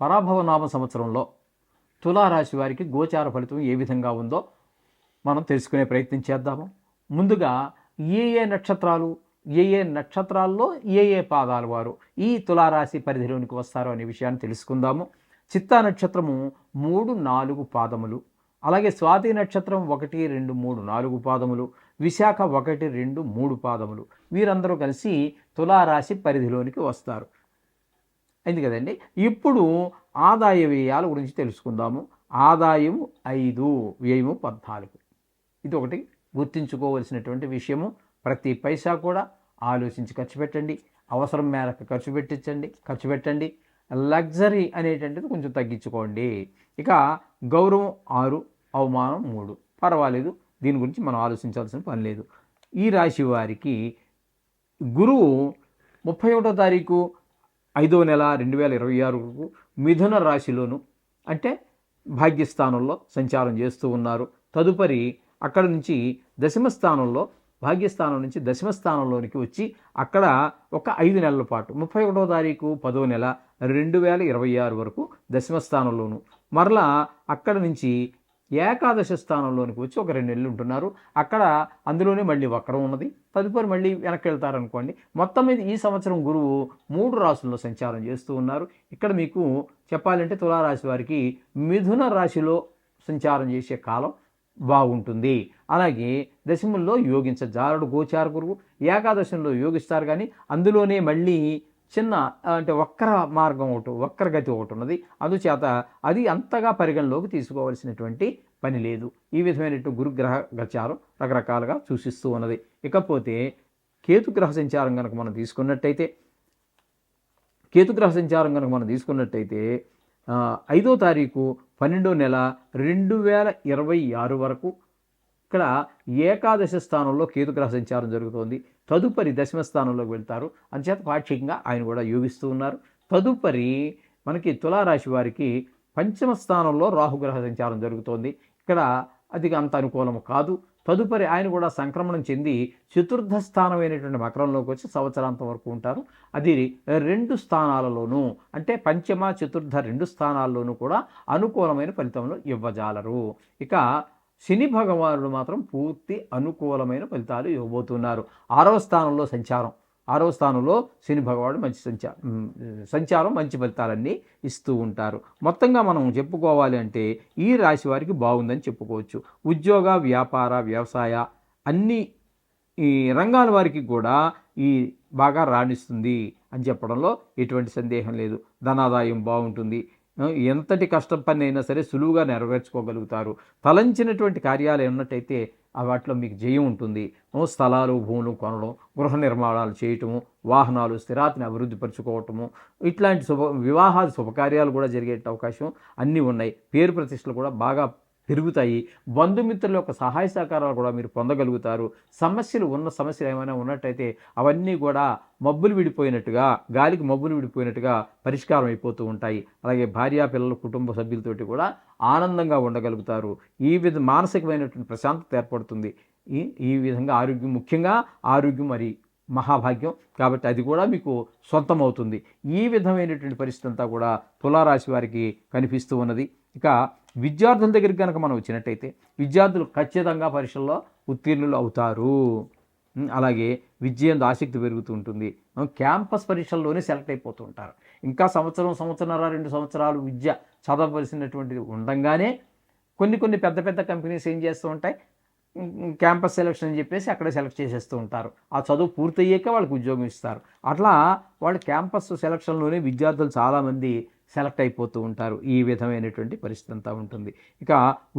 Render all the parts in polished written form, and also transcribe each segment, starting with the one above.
పరాభవనామ సంవత్సరంలో తులారాశి వారికి గోచార ఫలితం ఏ విధంగా ఉందో మనం తెలుసుకునే ప్రయత్నం చేద్దాము. ముందుగా ఏ నక్షత్రాల్లో ఏ పాదాలు వారు ఈ తులారాశి పరిధిలోనికి వస్తారో అనే విషయాన్ని తెలుసుకుందాము. చిత్తా నక్షత్రము 3, 4 పాదములు, అలాగే స్వాతి నక్షత్రం 1, 2, 3, 4 పాదములు, విశాఖ 1, 2, 3 పాదములు, వీరందరూ కలిసి తులారాశి పరిధిలోనికి వస్తారు. అయింది కదండి. ఇప్పుడు ఆదాయ వ్యయాల గురించి తెలుసుకుందాము. ఆదాయము 5, వ్యయము 14. ఇది ఒకటి గుర్తుంచుకోవలసినటువంటి విషయము. ప్రతి పైసా కూడా ఆలోచించి ఖర్చు పెట్టండి. అవసరం మేరకు ఖర్చు పెట్టండి. లగ్జరీ అనేటువంటిది కొంచెం తగ్గించుకోండి. ఇక గౌరవం 6, అవమానం 3. పర్వాలేదు, దీని గురించి మనం ఆలోచించాల్సిన పని లేదు. ఈ రాశి వారికి గురువు 31వ తారీఖు 5వ నెల 2026 మిథున రాశిలోను అంటే భాగ్యస్థానంలో సంచారం చేస్తూ ఉన్నారు. తదుపరి అక్కడ నుంచి భాగ్యస్థానం నుంచి దశమ స్థానంలోనికి వచ్చి అక్కడ ఒక 5 నెలల పాటు 31వ తారీఖు 10వ నెల 2026 వరకు దశమ స్థానంలోను, మరలా అక్కడ నుంచి ఏకాదశ స్థానంలోనికి వచ్చి ఒక 2 నెలలు ఉంటున్నారు. అక్కడ అందులోనే మళ్ళీ వక్రం ఉన్నది. తదుపరి మళ్ళీ వెనక్కి వెళ్తారనుకోండి. మొత్తం మీద ఈ సంవత్సరం గురువు 3 రాశుల్లో సంచారం చేస్తూ ఉన్నారు. ఇక్కడ మీకు చెప్పాలంటే తులారాశి వారికి మిథున రాశిలో సంచారం చేసే కాలం బాగుంటుంది. అలాగే దశముల్లో యోగించజాలడు గోచార గురువు. ఏకాదశంలో యోగిస్తారు, కానీ అందులోనే మళ్ళీ చిన్న అంటే వక్రగతి ఒకటి ఉన్నది. అందుచేత అది అంతగా పరిగణలోకి తీసుకోవాల్సినటువంటి పని లేదు. ఈ విధమైనటువంటి గురుగ్రహ గచారం రకరకాలుగా సూచిస్తూ ఉన్నది. ఇకపోతే కేతుగ్రహ సంచారం కనుక మనం తీసుకున్నట్టయితే 5వ తారీఖు 12వ నెల 2026 వరకు ఇక్కడ ఏకాదశ స్థానంలో కేతుగ్రహ సంచారం జరుగుతోంది. తదుపరి దశమ స్థానంలోకి వెళ్తారు. అంచేత పాక్షికంగా ఆయన కూడా యోగిస్తూ ఉన్నారు. తదుపరి మనకి తులారాశి వారికి 5వ స్థానంలో రాహుగ్రహ సంచారం జరుగుతోంది. ఇక్కడ అది అంత అనుకూలము కాదు. తదుపరి ఆయన కూడా సంక్రమణం చెంది 4థ స్థానమైనటువంటి మకరంలోకి వచ్చి సంవత్సరాంతం వరకు ఉంటారు. అది 2 స్థానాలలోనూ అంటే 5మ, 4థ 2 స్థానాల్లోనూ కూడా అనుకూలమైన ఫలితములు ఇవ్వజాలరు. ఇక శని భగవానుడు మాత్రం పూర్తి అనుకూలమైన ఫలితాలు ఇవ్వబోతున్నారు. 6వ స్థానంలో శని భగవానుడు మంచి సంచారం మంచి ఫలితాలన్నీ ఇస్తూ ఉంటారు. మొత్తంగా మనం చెప్పుకోవాలి అంటే ఈ రాశి వారికి బాగుందని చెప్పుకోవచ్చు. ఉద్యోగ, వ్యాపార, వ్యవసాయ అన్ని ఈ రంగాల వారికి కూడా ఈ బాగా రాణిస్తుంది అని చెప్పడంలో ఎటువంటి సందేహం లేదు. ధనాదాయం బాగుంటుంది. ఎంతటి కష్టం పని అయినా సరే సులువుగా నెరవేర్చుకోగలుగుతారు. తలంచినటువంటి కార్యాలు ఉన్నట్టయితే వాటిలో మీకు జయం ఉంటుంది. స్థలాలు, భూములు కొనడం, గృహ నిర్మాణాలు చేయటము, వాహనాలు, స్థిరాతిని అభివృద్ధిపరచుకోవటము, ఇట్లాంటి వివాహాది శుభకార్యాలు కూడా జరిగే అవకాశం అన్నీ ఉన్నాయి. పేరు ప్రతిష్టలు కూడా బాగా పెరుగుతాయి. బంధుమిత్రుల యొక్క సహాయ సహకారాలు కూడా మీరు పొందగలుగుతారు. సమస్యలు ఏమైనా ఉన్నట్టయితే అవన్నీ కూడా గాలికి మబ్బులు విడిపోయినట్టుగా పరిష్కారం అయిపోతూ ఉంటాయి. అలాగే భార్యా పిల్లలు, కుటుంబ సభ్యులతోటి కూడా ఆనందంగా ఉండగలుగుతారు. ఈ మానసికమైనటువంటి ప్రశాంతత ఏర్పడుతుంది. ఈ విధంగా ముఖ్యంగా ఆరోగ్యం మరి మహాభాగ్యం కాబట్టి అది కూడా మీకు సొంతమవుతుంది. ఈ విధమైనటువంటి పరిస్థితి అంతా కూడా తులారాశి వారికి కనిపిస్తూ ఉన్నది. ఇక విద్యార్థుల దగ్గరికి కనుక మనం వచ్చినట్టయితే విద్యార్థులు ఖచ్చితంగా పరీక్షల్లో ఉత్తీర్ణులు అవుతారు. అలాగే విద్యందు ఆసక్తి పెరుగుతూ ఉంటుంది. క్యాంపస్ పరీక్షల్లోనే సెలెక్ట్ అయిపోతూ ఉంటారు. ఇంకా సంవత్సరంన్నర 2 సంవత్సరాలు విద్య చదవవలసినటువంటిది ఉండగానే కొన్ని పెద్ద కంపెనీస్ ఏం చేస్తూ ఉంటాయి, క్యాంపస్ సెలక్షన్ అని చెప్పేసి అక్కడే సెలెక్ట్ చేసేస్తూ ఉంటారు. ఆ చదువు పూర్తయ్యాక వాళ్ళకి ఉద్యోగం ఇస్తారు. అట్లా వాళ్ళు క్యాంపస్ సెలక్షన్లోనే విద్యార్థులు చాలామంది సెలెక్ట్ అయిపోతూ ఉంటారు. ఈ విధమైనటువంటి పరిస్థితి అంతా ఉంటుంది. ఇక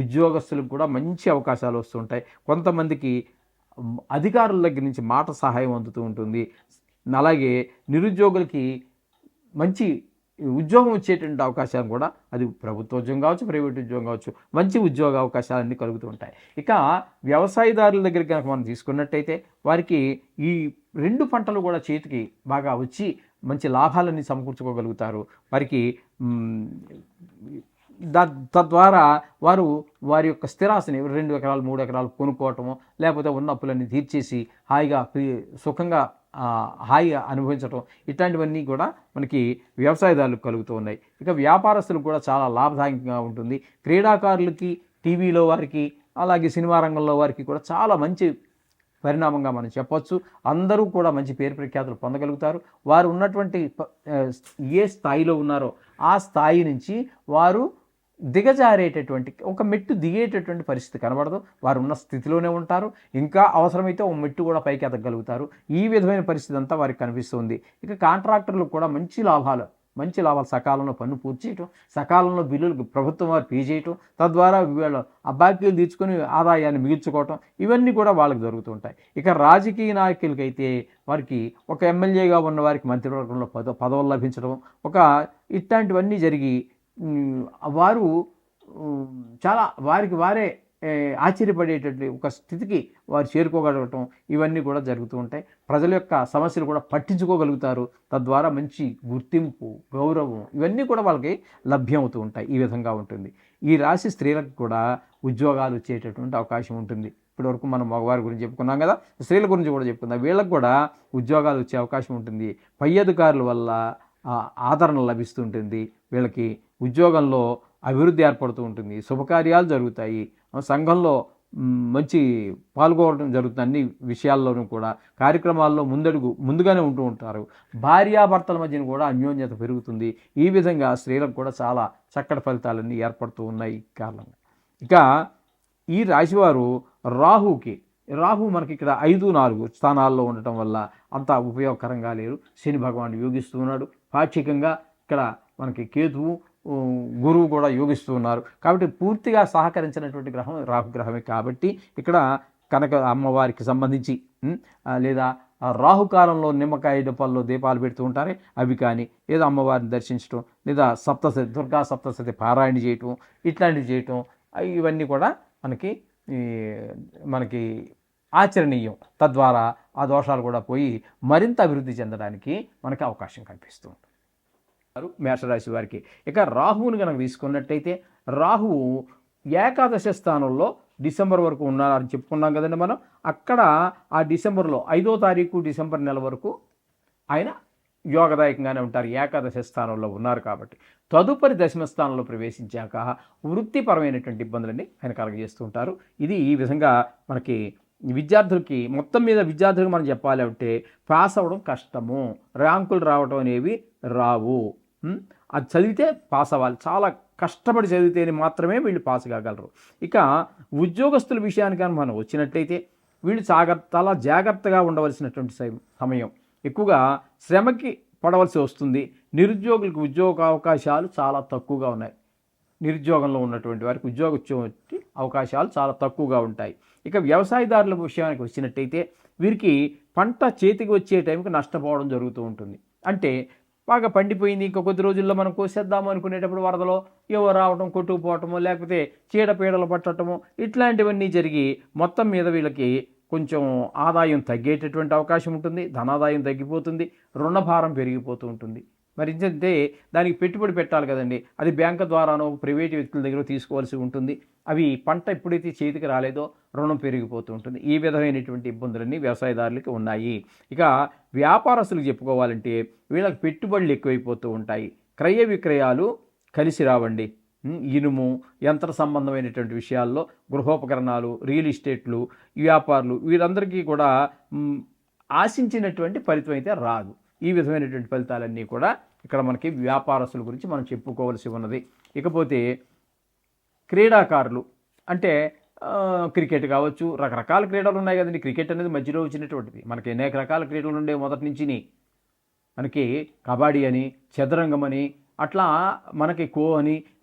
ఉద్యోగస్తులకు కూడా మంచి అవకాశాలు వస్తుంటాయి. కొంతమందికి అధికారుల దగ్గర నుంచి మాట సహాయం అందుతూ ఉంటుంది. అలాగే నిరుద్యోగులకి మంచి ఉద్యోగం వచ్చేటువంటి అవకాశాలు కూడా, అది ప్రభుత్వ ఉద్యోగం కావచ్చు, ప్రైవేట్ ఉద్యోగం కావచ్చు, మంచి ఉద్యోగ అవకాశాలన్నీ కలుగుతూ ఉంటాయి. ఇక వ్యవసాయదారుల దగ్గర కనుక మనం తీసుకున్నట్టయితే వారికి ఈ 2 పంటలు కూడా చేతికి బాగా వచ్చి మంచి లాభాలన్నీ సమకూర్చుకోగలుగుతారు. వారికి తద్వారా వారి యొక్క స్థిరాస్తిని 2 ఎకరాలు 3 ఎకరాలు కొనుక్కోవటము, లేకపోతే ఉన్న అప్పులన్నీ తీర్చేసి హాయిగా సుఖంగా హాయి అనుభవించడం ఇట్లాంటివన్నీ కూడా మనకి వ్యవసాయదారులకు కలుగుతూ ఉన్నాయి. ఇక వ్యాపారస్తులకు కూడా చాలా లాభదాయకంగా ఉంటుంది. క్రీడాకారులకి, టీవీలో వారికి, అలాగే సినిమా రంగంలో వారికి కూడా చాలా మంచి పరిణామంగా మనం చెప్పొచ్చు. అందరూ కూడా మంచి పేరు ప్రఖ్యాతులు పొందగలుగుతారు. వారు ఉన్నటువంటి ఏ స్థాయిలో ఉన్నారో ఆ స్థాయి నుంచి వారు దిగజారేటటువంటి ఒక మెట్టు దిగేటటువంటి పరిస్థితి కనబడదు. వారు ఉన్న స్థితిలోనే ఉంటారు. ఇంకా అవసరమైతే ఒక మెట్టు కూడా పైకి ఎదగలుగుతారు. ఈ విధమైన పరిస్థితి అంతా వారికి కనిపిస్తుంది. ఇక కాంట్రాక్టర్లకు కూడా మంచి లాభాలు సకాలంలో పన్ను పూర్తి చేయటం, సకాలంలో బిల్లులు ప్రభుత్వం వారు పే చేయటం, తద్వారా వీళ్ళు ఆ బాకీలు తీర్చుకొని ఆదాయాన్ని మిగిల్చుకోవటం, ఇవన్నీ కూడా వాళ్ళకి జరుగుతుంటాయి. ఇక రాజకీయ నాయకులకైతే వారికి ఒక ఎమ్మెల్యేగా ఉన్న వారికి మంత్రివర్గంలో పదవులు లభించడం, ఇట్లాంటివన్నీ జరిగి వారు చాలా వారికి వారే ఆశ్చర్యపడేటటువంటి ఒక స్థితికి వారు చేరుకోగలగటం, ఇవన్నీ కూడా జరుగుతూ ఉంటాయి. ప్రజల యొక్క సమస్యలు కూడా పట్టించుకోగలుగుతారు. తద్వారా మంచి గుర్తింపు, గౌరవం ఇవన్నీ కూడా వాళ్ళకి లభ్యమవుతూ ఉంటాయి. ఈ విధంగా ఉంటుంది. ఈ రాశి స్త్రీలకు కూడా ఉద్యోగాలు వచ్చేటటువంటి అవకాశం ఉంటుంది. ఇప్పటివరకు మనం మగవారి గురించి చెప్పుకున్నాం కదా, స్త్రీల గురించి కూడా చెప్పుకుందాం. వీళ్ళకు కూడా ఉద్యోగాలు వచ్చే అవకాశం ఉంటుంది. పై అధికారుల వల్ల ఆదరణ లభిస్తుంటుంది. వీళ్ళకి ఉద్యోగంలో అభివృద్ధి ఏర్పడుతూ ఉంటుంది. శుభకార్యాలు జరుగుతాయి. సంఘంలో మంచి పాల్గొనడం జరుగుతుంది. అన్ని విషయాల్లోనూ కూడా కార్యక్రమాల్లో ముందుగానే ఉంటూ ఉంటారు. భార్యాభర్తల మధ్యన కూడా అన్యోన్యత పెరుగుతుంది. ఈ విధంగా స్త్రీలకు కూడా చాలా చక్కటి ఫలితాలన్నీ ఏర్పడుతూ ఉన్నాయి కారణంగా. ఇక ఈ రాశివారు రాహు మనకి ఇక్కడ 5, 4 స్థానాల్లో ఉండటం వల్ల అంత ఉపయోగకరంగా లేరు. శని భగవానుడు యోగిస్తూ ఉన్నాడు. పాక్షికంగా ఇక్కడ మనకి కేతువు, గురువు కూడా యోగిస్తూ ఉన్నారు. కాబట్టి పూర్తిగా సహకరించినటువంటి గ్రహం రాహుగ్రహమే. కాబట్టి ఇక్కడ కనుక అమ్మవారికి సంబంధించి లేదా రాహుకాలంలో నిమ్మకాయ డబ్బాల్లో దీపాలు పెడుతూ ఉంటారే అవి కానీ, లేదా అమ్మవారిని దర్శించడం, లేదా దుర్గా సప్తశతి పారాయణ చేయటం, ఇట్లాంటివి చేయటం, ఇవన్నీ కూడా మనకి ఆచరణీయం. తద్వారా ఆ దోషాలు కూడా పోయి మరింత అభివృద్ధి చెందడానికి మనకి అవకాశం కనిపిస్తూ ఉంటుంది. మేషరాశి వారికి ఇక రాహువుని కనుక తీసుకున్నట్టయితే, రాహువు ఏకాదశ స్థానంలో డిసెంబర్ వరకు ఉన్నారని చెప్పుకున్నాం కదండి మనం. అక్కడ ఆ డిసెంబర్లో 5వ తారీఖు డిసెంబర్ నెల వరకు ఆయన యోగదాయకంగానే ఉంటారు. ఏకాదశ స్థానంలో ఉన్నారు కాబట్టి తదుపరి దశమ స్థానంలో ప్రవేశించాక వృత్తిపరమైనటువంటి ఇబ్బందులన్నీ ఆయన కలగజేస్తూ ఉంటారు. ఇది ఈ విధంగా మనకి విద్యార్థులకి మొత్తం మీద విద్యార్థులకు మనం చెప్పాలి అంటే పాస్ అవ్వడం కష్టము. ర్యాంకులు రావడం అనేవి రావు. అది చదివితే పాస్ అవ్వాలి. చాలా కష్టపడి చదివితేనే మాత్రమే వీళ్ళు పాస్ కాగలరు. ఇక ఉద్యోగస్తుల విషయానికి మనం వచ్చినట్లయితే వీళ్ళు చాలా జాగ్రత్తగా ఉండవలసినటువంటి సమయం. ఎక్కువగా శ్రమకి పడవలసి వస్తుంది. నిరుద్యోగులకు ఉద్యోగ అవకాశాలు చాలా తక్కువగా ఉన్నాయి. నిరుద్యోగంలో ఉన్నటువంటి వారికి ఉద్యోగ అవకాశాలు చాలా తక్కువగా ఉంటాయి. ఇక వ్యవసాయదారుల విషయానికి వచ్చినట్టయితే వీరికి పంట చేతికి వచ్చే టైంకి నష్టపోవడం జరుగుతూ ఉంటుంది. అంటే బాగా పండిపోయింది, ఇంక కొద్ది రోజుల్లో మనం కోసేద్దాము అనుకునేటప్పుడు వరదలో ఏవో రావటం, కొట్టుకుపోవటము, లేకపోతే చీడపీడలు పట్టడము, ఇట్లాంటివన్నీ జరిగి మొత్తం మీద వీళ్ళకి కొంచెం ఆదాయం తగ్గేటటువంటి అవకాశం ఉంటుంది. ధనాదాయం తగ్గిపోతుంది. రుణభారం పెరిగిపోతూ ఉంటుంది. మరి ఏంటంటే దానికి పెట్టుబడి పెట్టాలి కదండి. అది బ్యాంకు ద్వారానో ప్రైవేట్ వ్యక్తుల దగ్గర తీసుకోవాల్సి ఉంటుంది. అవి పంట ఎప్పుడైతే చేతికి రాలేదో రుణం పెరిగిపోతూ ఉంటుంది. ఈ విధమైనటువంటి ఇబ్బందులన్నీ వ్యవసాయదారులకి ఉన్నాయి. ఇక వ్యాపారస్తులకు చెప్పుకోవాలంటే వీళ్ళకి పెట్టుబడులు ఎక్కువైపోతూ ఉంటాయి. క్రయ విక్రయాలు కలిసి రావండి. ఇనుము, యంత్ర సంబంధమైనటువంటి విషయాల్లో గృహోపకరణాలు, రియల్ ఎస్టేట్లు, వ్యాపారులు వీరందరికీ కూడా ఆశించినటువంటి ఫలితం అయితే రాదు. ఈ విధమైనటువంటి ఫలితాలన్నీ కూడా ఇక్కడ మనకి వ్యాపారస్తుల గురించి మనం చెప్పుకోవాల్సి ఉన్నది. ఇకపోతే క్రీడాకారులు అంటే క్రికెట్ కావచ్చు, రకరకాల క్రీడలు ఉన్నాయి కదండి. క్రికెట్ అనేది మధ్యలో వచ్చినటువంటిది. మనకి అనేక రకాల క్రీడలు ఉండే మొదటి నుంచి. మనకి కబడ్డీ అని, చదరంగం అని, అట్లా మనకి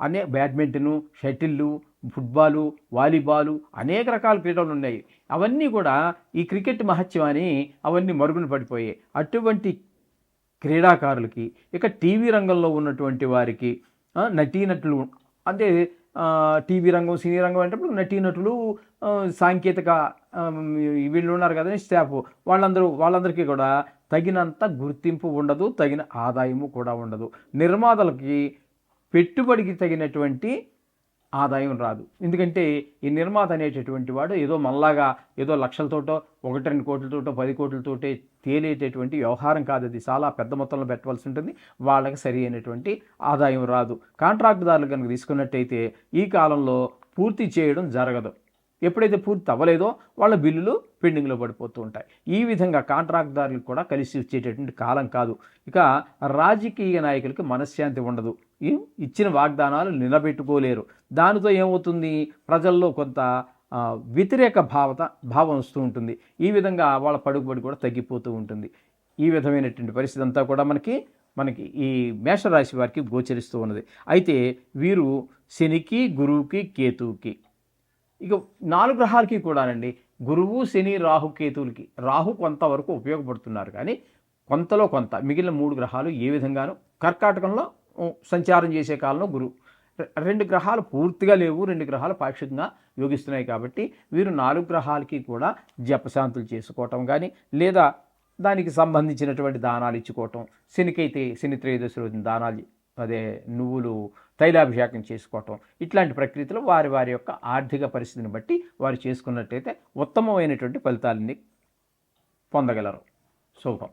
అని బ్యాడ్మింటను, షటిల్లు, ఫుట్బాలు, వాలీబాలు అనేక రకాల క్రీడలు ఉన్నాయి. అవన్నీ కూడా ఈ క్రికెట్ మహత్యం అని అవన్నీ మరుగున పడిపోయాయి. అటువంటి క్రీడాకారులకి ఇక టీవీ రంగంలో ఉన్నటువంటి వారికి నటీనటులు అంటే టీవీ రంగం, సినీ రంగం అంటే నటీనటులు, సాంకేతిక వీళ్ళు ఉన్నారు కదండి స్టాఫ్, వాళ్ళందరికీ కూడా తగినంత గుర్తింపు ఉండదు, తగిన ఆదాయము కూడా ఉండదు. నిర్మాతలకి పెట్టుబడికి తగినటువంటి ఆదాయం రాదు. ఎందుకంటే ఈ నిర్మాత అనేటటువంటి వాడు ఏదో మనలాగా ఏదో లక్షలతోటో 1-2 కోట్లతోటో 10 కోట్లతోటే తేలేటటువంటి వ్యవహారం కాదు. అది చాలా పెద్ద మొత్తంలో పెట్టవలసి ఉంటుంది. వాళ్ళకి సరి అయినటువంటి ఆదాయం రాదు. కాంట్రాక్టుదారులు కనుక తీసుకున్నట్టయితే ఈ కాలంలో పూర్తి చేయడం జరగదు. ఎప్పుడైతే పూర్తి అవ్వలేదో వాళ్ళ బిల్లులు పెండింగ్లో పడిపోతూ ఉంటాయి. ఈ విధంగా కాంట్రాక్టుదారులకు కూడా కలిసి వచ్చేటటువంటి కాలం కాదు. ఇక రాజకీయ నాయకులకి మనశ్శాంతి ఉండదు. ఇచ్చిన వాగ్దానాలు నిలబెట్టుకోలేరు. దానితో ఏమవుతుంది, ప్రజల్లో కొంత వ్యతిరేక భావం వస్తూ ఉంటుంది. ఈ విధంగా వాళ్ళ పడుగుబడి కూడా తగ్గిపోతూ ఉంటుంది. ఈ విధమైనటువంటి పరిస్థితి అంతా కూడా మనకి ఈ మేషరాశి వారికి గోచరిస్తూ ఉన్నది. అయితే వీరు శనికి, గురువుకి, కేతువుకి, ఇక 4 గ్రహాలకి కూడానండి, గురువు, శని, రాహు, కేతువులకి, రాహు కొంతవరకు ఉపయోగపడుతున్నారు కానీ కొంతలో కొంత మిగిలిన 3 గ్రహాలు ఏ విధంగానూ కర్కాటకంలో సంచారం చేసే కాలంలో గురువు, 2 గ్రహాలు పూర్తిగా లేవు, 2 గ్రహాలు పాక్షికంగా యోగిస్తున్నాయి. కాబట్టి వీరు 4 గ్రహాలకి కూడా జపశాంతులు చేసుకోవటం కానీ, లేదా దానికి సంబంధించినటువంటి దానాలు ఇచ్చుకోవటం, శనికైతే శని త్రయోదశి రోజున దానాలు, అదే నువ్వులు తైలాభిషేకం చేసుకోవటం, ఇట్లాంటి ప్రక్రియలో వారి యొక్క ఆర్థిక పరిస్థితిని బట్టి వారు చేసుకున్నట్టయితే ఉత్తమమైనటువంటి ఫలితాలని పొందగలరు. శుభం.